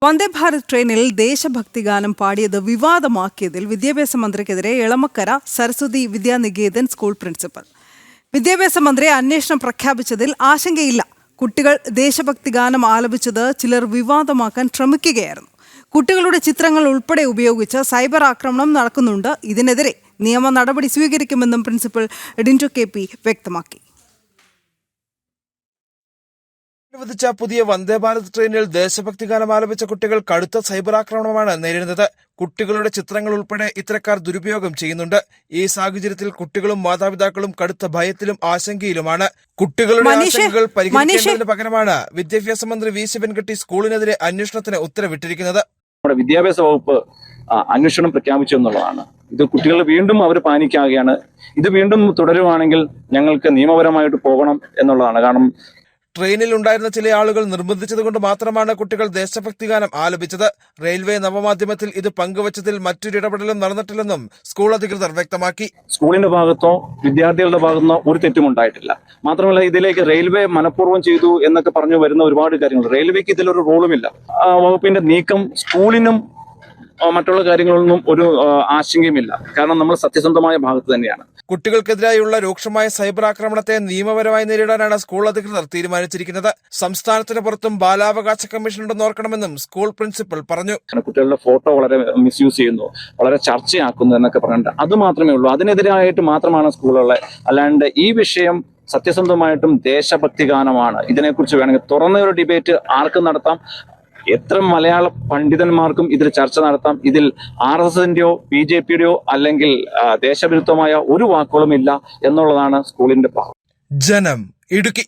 വന്ദേ ഭാരത് ട്രെയിനിൽ ദേശഭക്തിഗാനം പാടിയത് വിവാദമാക്കിയതിൽ വിദ്യാഭ്യാസ മന്ത്രിക്കെതിരെ എളമക്കര സരസ്വതി വിദ്യാനികേതൻ സ്കൂൾ പ്രിൻസിപ്പൽ. വിദ്യാഭ്യാസ മന്ത്രി അന്വേഷണം പ്രഖ്യാപിച്ചതിൽ ആശങ്കയില്ല. കുട്ടികൾ ദേശഭക്തിഗാനം ആലപിച്ചത് ചിലർ വിവാദമാക്കാൻ ശ്രമിക്കുകയായിരുന്നു. കുട്ടികളുടെ ചിത്രങ്ങൾ ഉൾപ്പെടെ ഉപയോഗിച്ച് സൈബർ ആക്രമണം നടക്കുന്നുണ്ട്. ഇതിനെതിരെ നിയമ നടപടി സ്വീകരിക്കുമെന്നും പ്രിൻസിപ്പൽ ഡിൻറ്റോ KP വ്യക്തമാക്കി. അനുവദിച്ച പുതിയ വന്ദേ ഭാരത് ട്രെയിനിൽ ദേശഭക്തി ഗാനം ആലപിച്ച കുട്ടികൾ കടുത്ത സൈബർ ആക്രമണമാണ് നേരിടുന്നത്. കുട്ടികളുടെ ചിത്രങ്ങൾ ഉൾപ്പെടെ ഇത്തരക്കാർ ദുരുപയോഗം ചെയ്യുന്നുണ്ട്. ഈ സാഹചര്യത്തിൽ കുട്ടികളും മാതാപിതാക്കളും കടുത്ത ഭയത്തിലും ആശങ്കയിലുമാണ്. കുട്ടികളുടെ ആശങ്കകൾ പരിഹരിക്കുന്നതിന് പകരമാണ് വിദ്യാഭ്യാസ മന്ത്രി V. ശിവൻകുട്ടി സ്കൂളിനെതിരെ അന്വേഷണത്തിന് ഉത്തരവിട്ടിരിക്കുന്നത്. നമ്മുടെ വിദ്യാഭ്യാസ വകുപ്പ് അന്വേഷണം പ്രഖ്യാപിച്ചു എന്നുള്ളതാണ്. ഇത് കുട്ടികൾ വീണ്ടും അവർ പാനിക്കാകുകയാണ്. ഇത് വീണ്ടും തുടരുവാണെങ്കിൽ ഞങ്ങൾക്ക് നിയമപരമായിട്ട് പോകണം എന്നുള്ളതാണ്. കാരണം ട്രെയിനിൽ ഉണ്ടായിരുന്ന ചില ആളുകൾ നിർബന്ധിച്ചതുകൊണ്ട് മാത്രമാണ് കുട്ടികൾ ദേശഭക്തി ഗാനം ആലപിച്ചത്. റെയിൽവേ നവമാധ്യമത്തിൽ ഇത് പങ്കുവച്ചതിൽ മറ്റൊരു ഇടപെടലും നടന്നിട്ടില്ലെന്നും സ്കൂൾ അധികൃതർ വ്യക്തമാക്കി. സ്കൂളിന്റെ ഭാഗത്തോ വിദ്യാർത്ഥികളുടെ ഭാഗത്തോ ഒരു തെറ്റും ഉണ്ടായിട്ടില്ല. മാത്രമല്ല, ഇതിലേക്ക് റെയിൽവേ മനഃപൂർവ്വം ചെയ്തു എന്നൊക്കെ പറഞ്ഞു വരുന്ന ഒരുപാട് കാര്യങ്ങൾ. റെയിൽവേക്ക് ഇതിലൊരു റോളുമില്ല. വകുപ്പിന്റെ നീക്കം സ്കൂളിനും മറ്റുള്ള കാര്യങ്ങളൊന്നും ഒരു ആശങ്കയുമില്ല. കാരണം നമ്മൾ സത്യസന്ധമായ ഭാഗത്ത് തന്നെയാണ്. കുട്ടികൾക്കെതിരായുള്ള രൂക്ഷമായ സൈബർ ആക്രമണത്തെ നിയമപരമായി നേരിടാനാണ് സ്കൂൾ അധികൃതർ തീരുമാനിച്ചിരിക്കുന്നത്. സംസ്ഥാനത്തിന് പുറത്തും ബാലാവകാശ കമ്മീഷൻ ഉണ്ടെന്ന് ഓർക്കണമെന്നും സ്കൂൾ പ്രിൻസിപ്പൽ പറഞ്ഞു. കുട്ടികളുടെ ഫോട്ടോ വളരെ മിസ്യൂസ് ചെയ്യുന്നു, വളരെ ചർച്ചയാക്കുന്നു എന്നൊക്കെ പറഞ്ഞിട്ട് അത് മാത്രമേ ഉള്ളൂ. അതിനെതിരായിട്ട് മാത്രമാണ് സ്കൂളുകളെ. അല്ലാണ്ട് ഈ വിഷയം സത്യസന്ധമായിട്ടും ദേശഭക്തി ഗാനമാണ്. ഇതിനെക്കുറിച്ച് വേണമെങ്കിൽ തുറന്നൊരു ഡിബേറ്റ് ആർക്കും നടത്താം. എത്ര മലയാള പണ്ഡിതന്മാർക്കും ഇതിൽ ചർച്ച നടത്താം. ഇതിൽ RSSന്റെയോ BJPയുടെയോ അല്ലെങ്കിൽ ദേശവിരുദ്ധമായ ഒരു വാക്കുകളും ഇല്ല എന്നുള്ളതാണ് സ്കൂളിന്റെ ഭാഗം. ജനം ഇടുക്കി.